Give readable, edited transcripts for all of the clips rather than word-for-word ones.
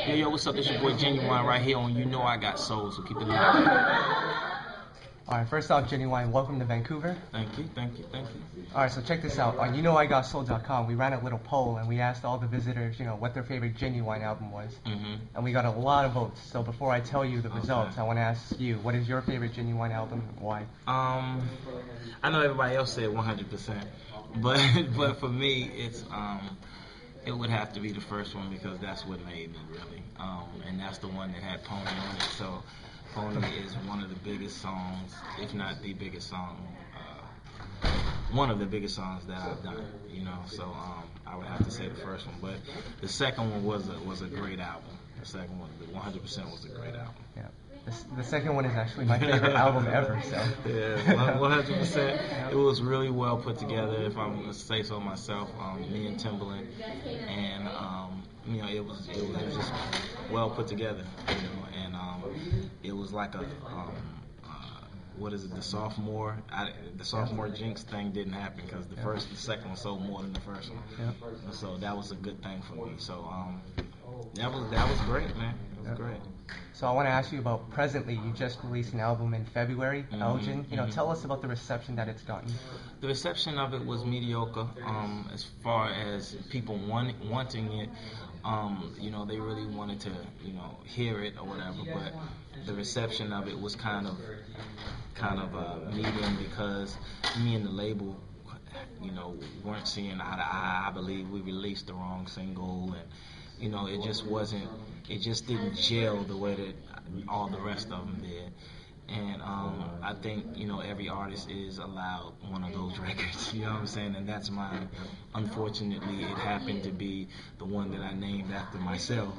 Yo, what's up? It's your boy Ginuwine right here on YouKnowIGotSoul, so keep it locked. Alright, first off, Ginuwine, welcome to Vancouver. Thank you. Alright, so check this out. On YouKnowIGotSoul.com, we ran a little poll, and we asked all the visitors, what their favorite Ginuwine album was. And we got a lot of votes. So before I tell you the results, I want to ask you, what is your favorite Ginuwine album and why? I know everybody else said 100%, but for me, it would have to be the first one because that's what made me really, and that's the one that had Pony on it. So Pony is one of the biggest songs, if not the biggest song, one of the biggest songs that I've done. So I would have to say the first one, but the second one was a great album. The second one, the 100% was a great album. Yeah. The second one is actually my favorite album ever. So yeah, 100%. It was really well put together. If I'm gonna say so myself, me and Timbaland, and it was just well put together. And it was like what is it? The sophomore jinx thing didn't happen because the second one sold more than the first one. Yeah. So that was a good thing for me. So that was great, man. It was great. So I want to ask you about presently. You just released an album in February, Elgin. Tell us about the reception that it's gotten. The reception of it was mediocre. As far as people wanting it, they really wanted to, hear it or whatever. But the reception of it was kind of medium because me and the label, weren't seeing eye to eye. I believe we released the wrong single and. It just didn't gel the way that all the rest of them did. And I think, every artist is allowed one of those records, you know what I'm saying? And that's mine. Unfortunately, it happened to be the one that I named after myself.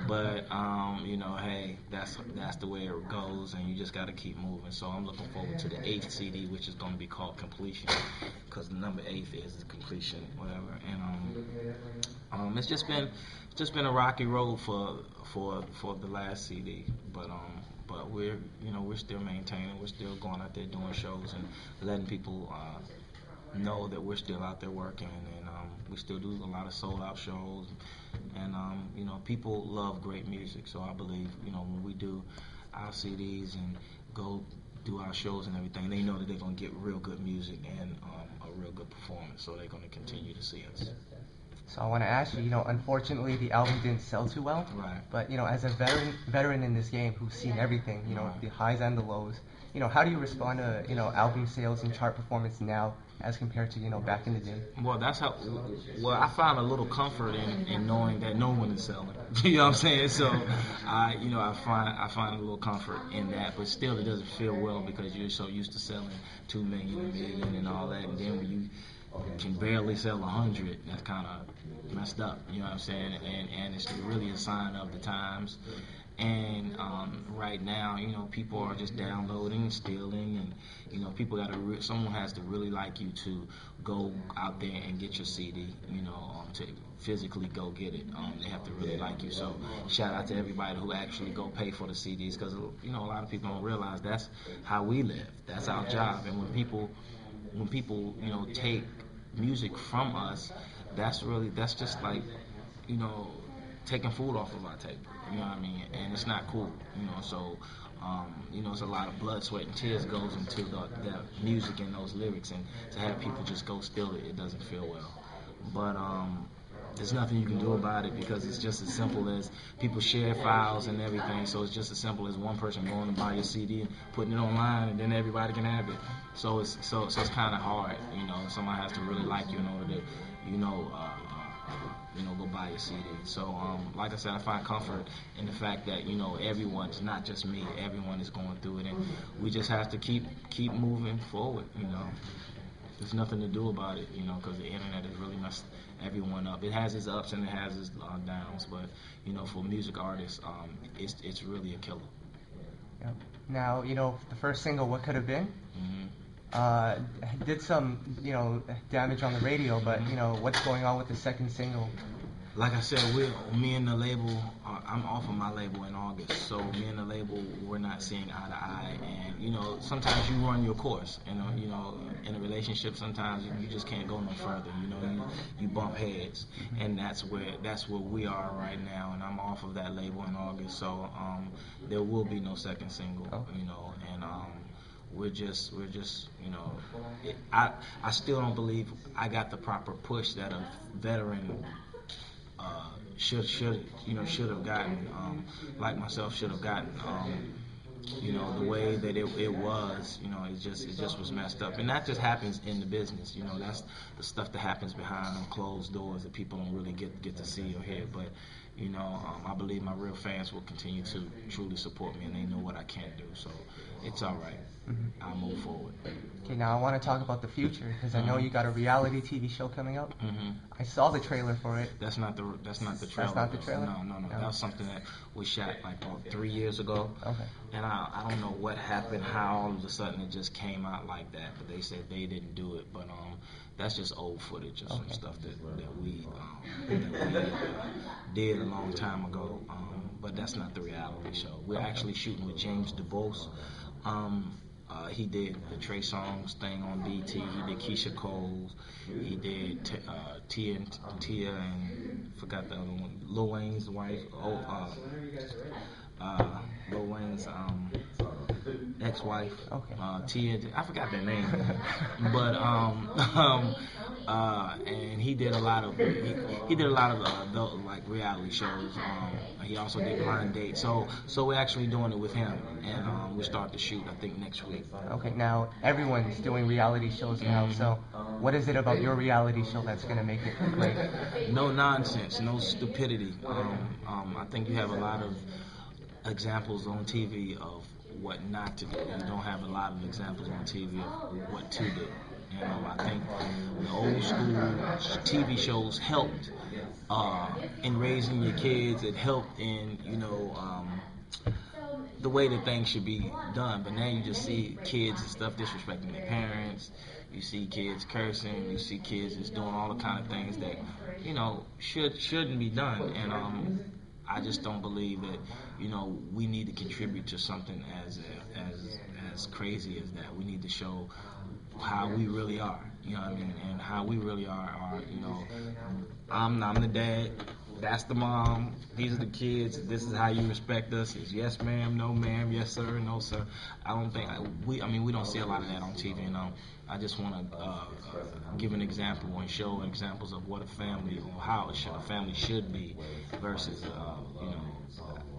But, hey, that's the way it goes, and you just got to keep moving. So I'm looking forward to the 8th CD, which is going to be called Completion, because the number 8 is completion, whatever. And it's just been a rocky road for the last CD, but we're still maintaining. We're still going out there doing shows and letting people know that we're still out there working, and we still do a lot of sold out shows, and people love great music. So I believe when we do our CDs and go do our shows and everything, they know that they're gonna get real good music and a real good performance. So they're gonna continue to see us. So I want to ask you, unfortunately the album didn't sell too well. Right. But, as a veteran in this game who's seen everything, Right. the highs and the lows, how do you respond to, album sales and chart performance now as compared to, back in the day? Well, I find a little comfort in knowing that no one is selling. You know what I'm saying? So, I find a little comfort in that, but still it doesn't feel well because you're so used to selling 2 million, a million and all that, and then when you can barely sell 100, that's kind of messed up, you know what I'm saying? And it's really a sign of the times. And right now, people are just downloading, stealing, and people someone has to really like you to go out there and get your CD, to physically go get it. They have to really like you. So shout out to everybody who actually go pay for the CDs, because a lot of people don't realize that's how we live. That's our job. And when people take music from us, that's just like, taking food off of our table, you know what I mean? And it's not cool, so, it's a lot of blood, sweat, and tears goes into the music and those lyrics, and to have people just go steal it, it doesn't feel well. But, there's nothing you can do about it because it's just as simple as people share files and everything, so it's just as simple as one person going to buy your CD and putting it online, and then everybody can have it. So it's kind of hard, somebody has to really like you in order to, go buy your CD. So, like I said, I find comfort in the fact that, everyone's, not just me, everyone is going through it, and we just have to keep moving forward, There's nothing to do about it, because the internet has really messed everyone up. It has its ups and it has its downs, but, for music artists, it's really a killer. Yeah. Now, the first single, What Could Have Been, did some, damage on the radio, but, what's going on with the second single? like I said, me and the label, I'm off of my label in August, so me and the label, we're not seeing eye to eye, and sometimes you run your course, in a relationship, sometimes you just can't go no further, you bump heads, and that's where we are right now, and I'm off of that label in August, so there will be no second single, and we're just I still don't believe I got the proper push that a veteran should have gotten, like myself, should have gotten. The way that it was, it just was messed up, and that just happens in the business. That's the stuff that happens behind closed doors that people don't really get to see or hear. But I believe my real fans will continue to truly support me, and they know what I can do. So it's all right. I'll move forward. Okay, now I want to talk about the future, because I know you got a reality TV show coming up. I saw the trailer for it. That's not the trailer. That's not the trailer? No. That was something that we shot like 3 years ago. Okay. And I don't know what happened, how all of a sudden it just came out like that. But they said they didn't do it. But that's just old footage of some stuff that we did a long time ago. But that's not the reality show. We're actually shooting with James DuBose. He did the Trey Songz thing on BT. He did Keisha Cole's. He did Tia and forgot the other one, Lil Wayne's wife. Lil Wayne's ex-wife. Okay. Tia, I forgot their name, but and he did a lot of adult like reality shows. He also did Blind Date. So we're actually doing it with him, and we start to shoot I think next week. Okay, now everyone's doing reality shows now. So what is it about your reality show that's going to make it great? No nonsense, no stupidity. I think you have a lot of examples on TV of what not to do. You don't have a lot of examples on TV of what to do. I think the old school TV shows helped in raising your kids. It helped in the way that things should be done. But now you just see kids and stuff disrespecting their parents. You see kids cursing. You see kids just doing all the kind of things that shouldn't be done. And I just don't believe that we need to contribute to something as crazy as that. We need to show how we really are, and how we really are I'm the dad, that's the mom, these are the kids, this is how you respect us. It's yes ma'am, no ma'am, yes sir, no sir. I don't think we don't see a lot of that on TV, I just want to give an example and show examples of what a family or how a family should be versus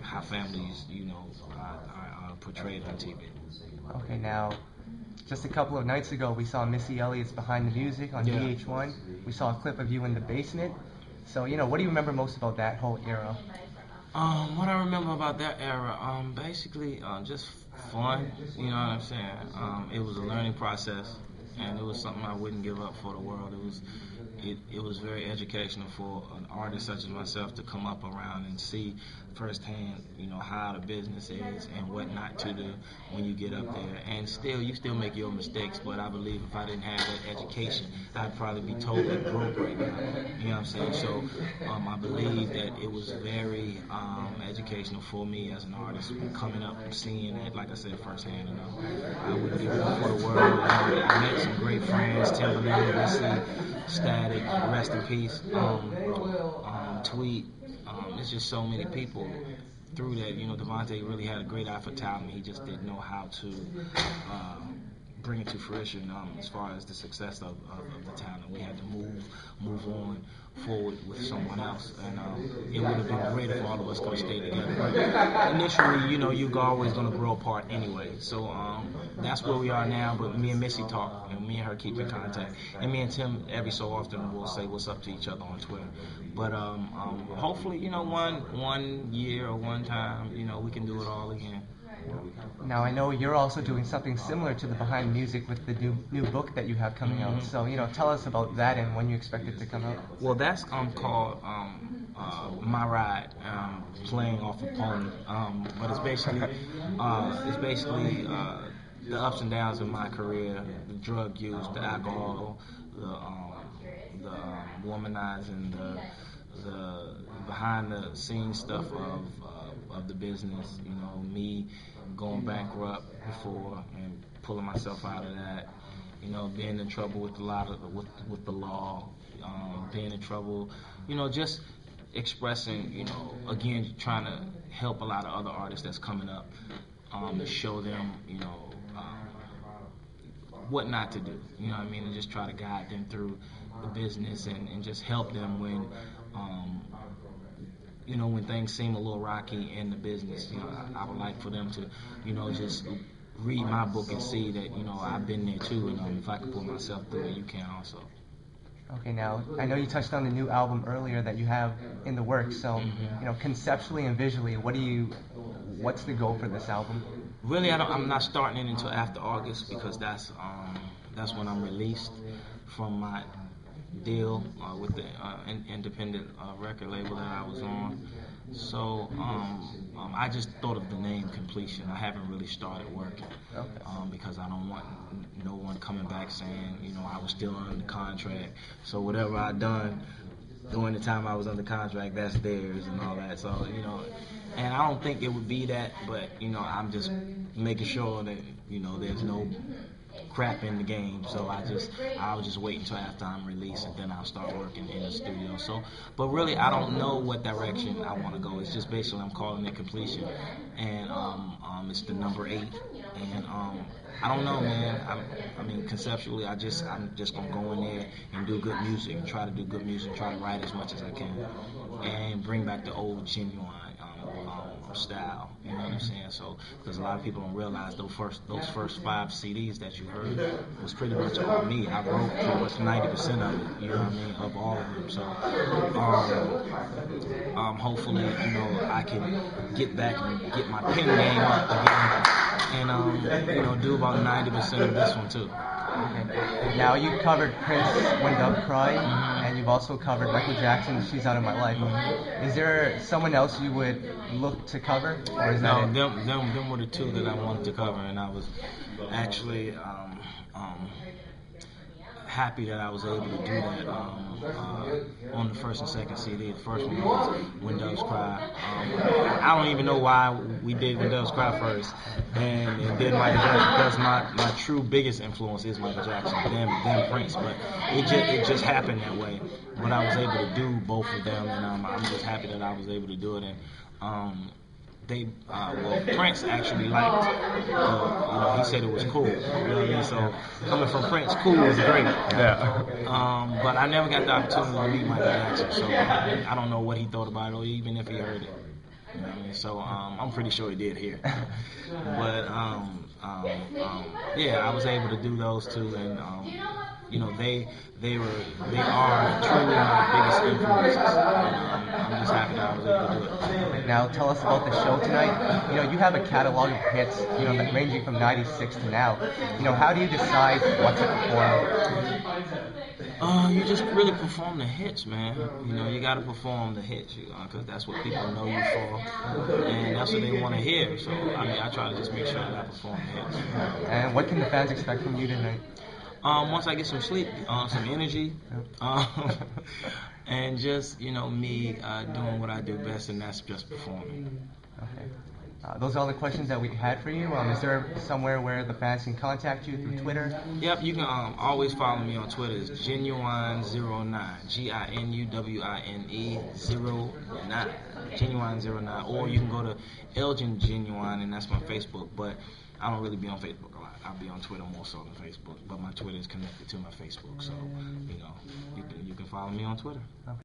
how families are portrayed on TV. Okay, now just a couple of nights ago we saw Missy Elliott's Behind the Music on VH1. We saw a clip of you in the basement. So what do you remember most about that whole era? What I remember about that era, basically just fun. You know what I'm saying? It was a learning process, and it was something I wouldn't give up for the world. It was very educational for an artist such as myself to come up around and see firsthand, how the business is and what not to do when you get up there. And you still make your mistakes, but I believe if I didn't have that education, I'd probably be totally broke right now. You know what I'm saying? So I believe that it was very educational for me as an artist coming up and seeing it, like I said, firsthand. I wouldn't give it up for the world. I met some great friends, Timberland, Missy, Static, rest in peace, Tweet. There's just so many people through that. Devontae really had a great eye for talent. He just didn't know how to bring it to fruition as far as the success of the talent. We had to move on forward with someone else, and it would have been great if all of us could have stayed together. But initially, you're always going to grow apart anyway. So that's where we are now. But me and Missy talk, and me and her keep in contact, and me and Tim every so often will say what's up to each other on Twitter. But hopefully, one year or one time, we can do it all again. Now I know you're also doing something similar to the Behind Music with the new book that you have coming out. So tell us about that and when you expect it to come out. Well, that's called My Ride, playing off a pony. But it's basically the ups and downs of my career, the drug use, the alcohol, the womanizing, the the behind the scenes stuff of the business. You know, me going bankrupt before and pulling myself out of that. You know, being in trouble with a lot of with the law, being in trouble. You know, just expressing. You know, again, trying to help a lot of other artists that's coming up, to show them. You know. What not to do, you know what I mean, and just try to guide them through the business and just help them when, you know, when things seem a little rocky in the business. You know, I would like for them to, you know, just read my book and see that, you know, I've been there too, and if I can put myself through it, you can also. Okay, now, I know you touched on the new album earlier that you have in the works, so, you know, conceptually and visually, what's the goal for this album? Really, I'm not starting it until after August because that's when I'm released from my deal with the independent record label that I was on. So I just thought of the name Completion. I haven't really started working because I don't want no one coming back saying, you know, I was still under contract. So whatever I done during the time I was under contract, that's theirs and all that. So, you know, and I don't think it would be that, but, you know, I'm just making sure that, you know, there's no crap in the game. So I'll just wait until after I'm released and then I'll start working in the studio. So, but really, I don't know what direction I want to go. It's just basically I'm calling it Completion, and it's the number 8, and I don't know, man. I mean, conceptually, I'm just gonna go in there and do good music, and try to do good music, try to write as much as I can, and bring back the old Ginuwine style. You know what I'm saying? So, because a lot of people don't realize those first 5 CDs that you heard was pretty much all me. I wrote pretty much 90% of it. You know what I mean? Of all of them. So, hopefully, you know, I can get back and get my pen game up again, and you know, do about 90% of this one too. Okay. Now you covered Prince When Doves Cry, and you've also covered Michael Jackson, She's Out of My Life. Is there someone else you would look to cover, or is that it? Them were the 2 that I wanted to cover, and I was actually happy that I was able to do that on the first and second CD. The first one was When Doves Cry. I don't even know why we did When Doves Cry first, and then Michael Jackson, because my true biggest influence is Michael Jackson, then Prince. But it just happened that way. But I was able to do both of them, and I'm just happy that I was able to do it. And Prince actually liked, you know, he said it was cool. You know what I mean? So coming from Prince, cool was great. Yeah. But I never got the opportunity to meet Michael Jackson, so I don't know what he thought about it, or even if he heard it. You know what I mean? So I'm pretty sure he did hear it. But yeah, I was able to do those 2, and you know, they are truly my biggest influences. And, I'm just happy that I was able to do it. Now tell us about the show tonight. You know, you have a catalog of hits, you know, ranging from '96 to now. You know, how do you decide what to perform? You just really perform the hits, man. You know, you got to perform the hits, because that's what people know you for, and that's what they want to hear. So, I mean, I try to just make sure that I perform the hits. And what can the fans expect from you tonight? Once I get some sleep, some energy, and just, you know, me doing what I do best, and that's just performing. Okay. Those are all the questions that we had for you. Is there somewhere where the fans can contact you through Twitter? Yep, you can always follow me on Twitter. It's Ginuwine09, Ginuwine 09, Ginuwine09, or you can go to Elgin Ginuwine, and that's my Facebook. But I don't really be on Facebook a lot. I'll be on Twitter more so than Facebook. But my Twitter is connected to my Facebook, so you know, you can follow me on Twitter. Okay.